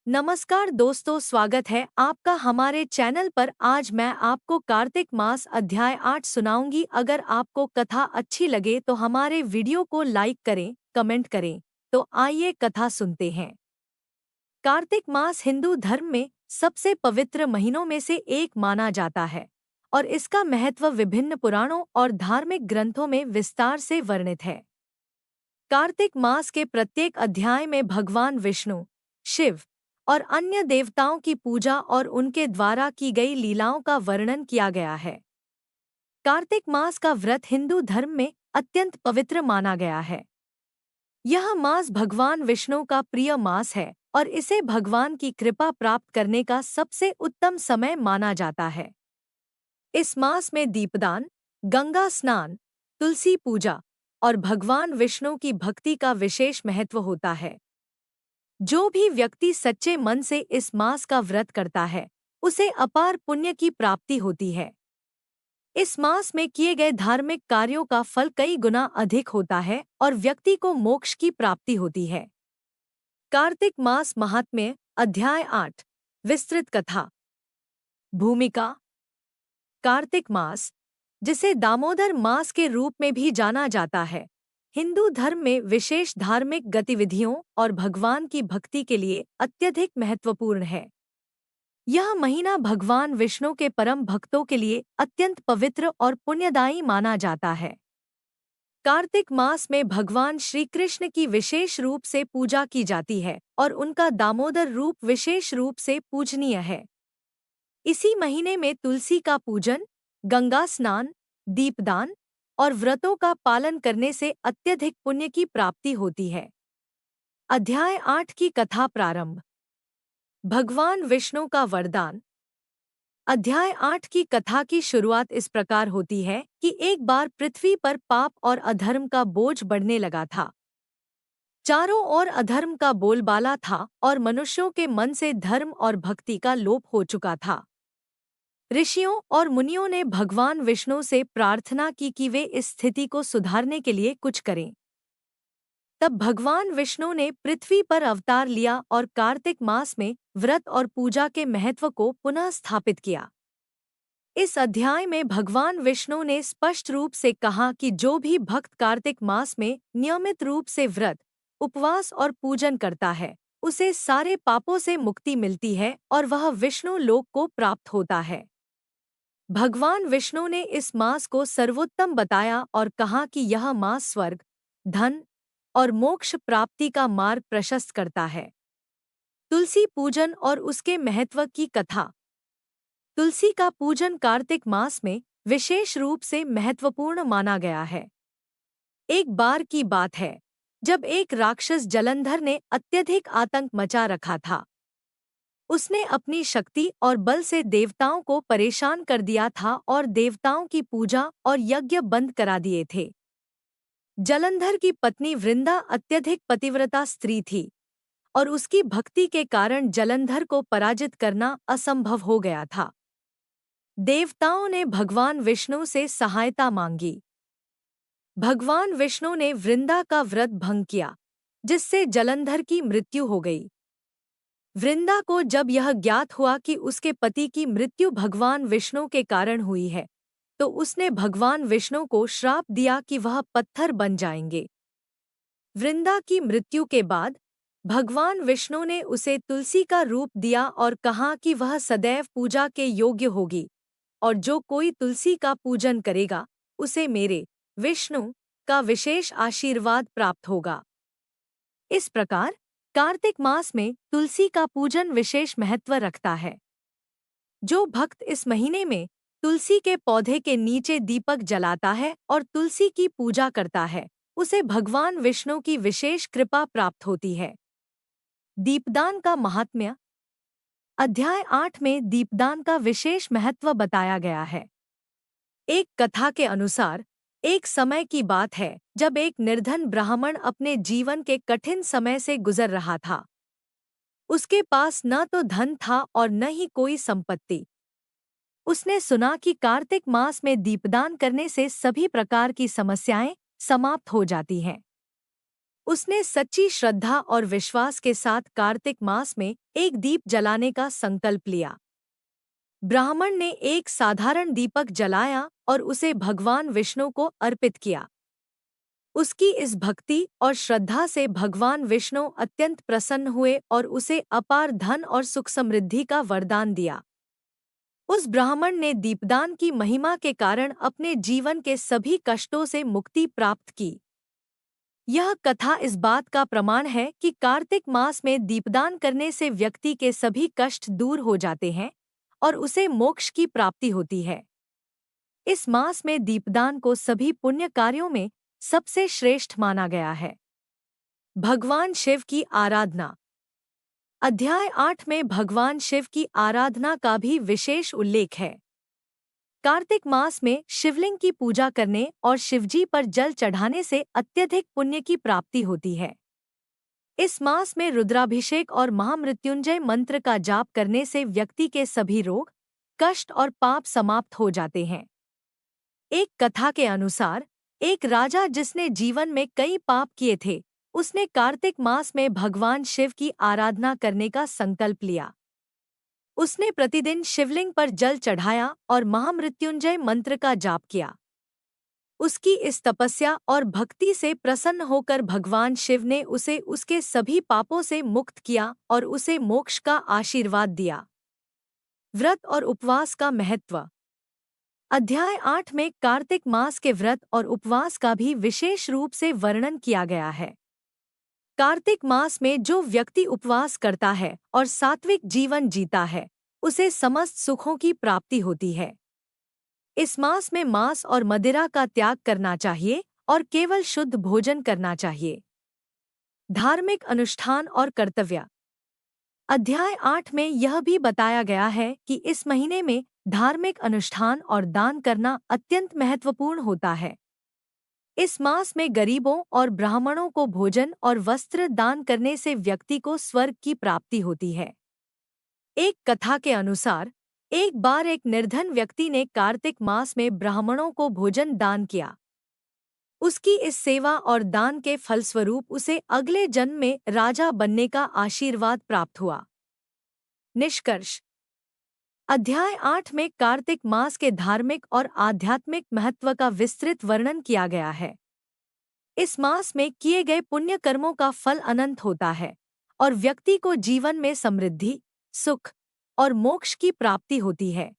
नमस्कार दोस्तों, स्वागत है आपका हमारे चैनल पर। आज मैं आपको कार्तिक मास अध्याय 8 सुनाऊंगी। अगर आपको कथा अच्छी लगे तो हमारे वीडियो को लाइक करें, कमेंट करें। तो आइए कथा सुनते हैं। कार्तिक मास हिंदू धर्म में सबसे पवित्र महीनों में से एक माना जाता है और इसका महत्व विभिन्न पुराणों और धार्मिक ग्रंथों में विस्तार से वर्णित है। कार्तिक मास के प्रत्येक अध्याय में भगवान विष्णु, शिव और अन्य देवताओं की पूजा और उनके द्वारा की गई लीलाओं का वर्णन किया गया है। कार्तिक मास का व्रत हिंदू धर्म में अत्यंत पवित्र माना गया है। यह मास भगवान विष्णु का प्रिय मास है और इसे भगवान की कृपा प्राप्त करने का सबसे उत्तम समय माना जाता है। इस मास में दीपदान, गंगा स्नान, तुलसी पूजा और भगवान विष्णु की भक्ति का विशेष महत्व होता है। जो भी व्यक्ति सच्चे मन से इस मास का व्रत करता है, उसे अपार पुण्य की प्राप्ति होती है। इस मास में किए गए धार्मिक कार्यों का फल कई गुना अधिक होता है और व्यक्ति को मोक्ष की प्राप्ति होती है। कार्तिक मास महात्म्य अध्याय 8 विस्तृत कथा। भूमिका। कार्तिक मास, जिसे दामोदर मास के रूप में भी जाना जाता है, हिंदू धर्म में विशेष धार्मिक गतिविधियों और भगवान की भक्ति के लिए अत्यधिक महत्वपूर्ण है। यह महीना भगवान विष्णु के परम भक्तों के लिए अत्यंत पवित्र और पुण्यदायी माना जाता है। कार्तिक मास में भगवान श्री कृष्ण की विशेष रूप से पूजा की जाती है और उनका दामोदर रूप विशेष रूप से पूजनीय है। इसी महीने में तुलसी का पूजन, गंगा स्नान, दीपदान और व्रतों का पालन करने से अत्यधिक पुण्य की प्राप्ति होती है। अध्याय 8 की कथा प्रारंभ। भगवान विष्णु का वरदान। अध्याय 8 की कथा की शुरुआत इस प्रकार होती है कि एक बार पृथ्वी पर पाप और अधर्म का बोझ बढ़ने लगा था। चारों ओर अधर्म का बोलबाला था और मनुष्यों के मन से धर्म और भक्ति का लोप हो चुका था। ऋषियों और मुनियों ने भगवान विष्णु से प्रार्थना की कि वे इस स्थिति को सुधारने के लिए कुछ करें। तब भगवान विष्णु ने पृथ्वी पर अवतार लिया और कार्तिक मास में व्रत और पूजा के महत्व को पुनः स्थापित किया। इस अध्याय में भगवान विष्णु ने स्पष्ट रूप से कहा कि जो भी भक्त कार्तिक मास में नियमित रूप से व्रत, उपवास और पूजन करता है, उसे सारे पापों से मुक्ति मिलती है और वह विष्णु लोक को प्राप्त होता है। भगवान विष्णु ने इस मास को सर्वोत्तम बताया और कहा कि यह मास स्वर्ग, धन और मोक्ष प्राप्ति का मार्ग प्रशस्त करता है। तुलसी पूजन और उसके महत्व की कथा। तुलसी का पूजन कार्तिक मास में विशेष रूप से महत्वपूर्ण माना गया है। एक बार की बात है जब एक राक्षस जलंधर ने अत्यधिक आतंक मचा रखा था। उसने अपनी शक्ति और बल से देवताओं को परेशान कर दिया था और देवताओं की पूजा और यज्ञ बंद करा दिए थे। जलंधर की पत्नी वृंदा अत्यधिक पतिव्रता स्त्री थी और उसकी भक्ति के कारण जलंधर को पराजित करना असंभव हो गया था। देवताओं ने भगवान विष्णु से सहायता मांगी। भगवान विष्णु ने वृंदा का व्रत भंग किया, जिससे जलंधर की मृत्यु हो गई। वृंदा को जब यह ज्ञात हुआ कि उसके पति की मृत्यु भगवान विष्णु के कारण हुई है, तो उसने भगवान विष्णु को श्राप दिया कि वह पत्थर बन जाएंगे। वृंदा की मृत्यु के बाद भगवान विष्णु ने उसे तुलसी का रूप दिया और कहा कि वह सदैव पूजा के योग्य होगी और जो कोई तुलसी का पूजन करेगा, उसे मेरे विष्णु का विशेष आशीर्वाद प्राप्त होगा। इस प्रकार कार्तिक मास में तुलसी का पूजन विशेष महत्व रखता है। जो भक्त इस महीने में तुलसी के पौधे के नीचे दीपक जलाता है और तुलसी की पूजा करता है, उसे भगवान विष्णु की विशेष कृपा प्राप्त होती है। दीपदान का महात्म्य। अध्याय 8 में दीपदान का विशेष महत्व बताया गया है। एक कथा के अनुसार एक समय की बात है जब एक निर्धन ब्राह्मण अपने जीवन के कठिन समय से गुजर रहा था। उसके पास न तो धन था और न ही कोई संपत्ति। उसने सुना कि कार्तिक मास में दीपदान करने से सभी प्रकार की समस्याएं समाप्त हो जाती हैं। उसने सच्ची श्रद्धा और विश्वास के साथ कार्तिक मास में एक दीप जलाने का संकल्प लिया। ब्राह्मण ने एक साधारण दीपक जलाया और उसे भगवान विष्णु को अर्पित किया। उसकी इस भक्ति और श्रद्धा से भगवान विष्णु अत्यंत प्रसन्न हुए और उसे अपार धन और सुख समृद्धि का वरदान दिया। उस ब्राह्मण ने दीपदान की महिमा के कारण अपने जीवन के सभी कष्टों से मुक्ति प्राप्त की। यह कथा इस बात का प्रमाण है कि कार्तिक मास में दीपदान करने से व्यक्ति के सभी कष्ट दूर हो जाते हैं और उसे मोक्ष की प्राप्ति होती है। इस मास में दीपदान को सभी पुण्य कार्यों में सबसे श्रेष्ठ माना गया है। भगवान शिव की आराधना। अध्याय 8 में भगवान शिव की आराधना का भी विशेष उल्लेख है। कार्तिक मास में शिवलिंग की पूजा करने और शिवजी पर जल चढ़ाने से अत्यधिक पुण्य की प्राप्ति होती है। इस मास में रुद्राभिषेक और महामृत्युंजय मंत्र का जाप करने से व्यक्ति के सभी रोग, कष्ट और पाप समाप्त हो जाते हैं। एक कथा के अनुसार एक राजा जिसने जीवन में कई पाप किए थे, उसने कार्तिक मास में भगवान शिव की आराधना करने का संकल्प लिया। उसने प्रतिदिन शिवलिंग पर जल चढ़ाया और महामृत्युंजय मंत्र का जाप किया। उसकी इस तपस्या और भक्ति से प्रसन्न होकर भगवान शिव ने उसे उसके सभी पापों से मुक्त किया और उसे मोक्ष का आशीर्वाद दिया। व्रत और उपवास का महत्व। अध्याय 8 में कार्तिक मास के व्रत और उपवास का भी विशेष रूप से वर्णन किया गया है। कार्तिक मास में जो व्यक्ति उपवास करता है और सात्विक जीवन जीता है, उसे समस्त सुखों की प्राप्ति होती है। इस मास में मांस और मदिरा का त्याग करना चाहिए और केवल शुद्ध भोजन करना चाहिए। धार्मिक अनुष्ठान और कर्तव्य। अध्याय 8 में यह भी बताया गया है कि इस महीने में धार्मिक अनुष्ठान और दान करना अत्यंत महत्वपूर्ण होता है। इस मास में गरीबों और ब्राह्मणों को भोजन और वस्त्र दान करने से व्यक्ति को स्वर्ग की प्राप्ति होती है। एक कथा के अनुसार एक बार एक निर्धन व्यक्ति ने कार्तिक मास में ब्राह्मणों को भोजन दान किया। उसकी इस सेवा और दान के फलस्वरूप उसे अगले जन्म में राजा बनने का आशीर्वाद प्राप्त हुआ। निष्कर्ष। अध्याय 8 में कार्तिक मास के धार्मिक और आध्यात्मिक महत्व का विस्तृत वर्णन किया गया है। इस मास में किए गए पुण्य कर्मों का फल अनंत होता है और व्यक्ति को जीवन में समृद्धि, सुख और मोक्ष की प्राप्ति होती है।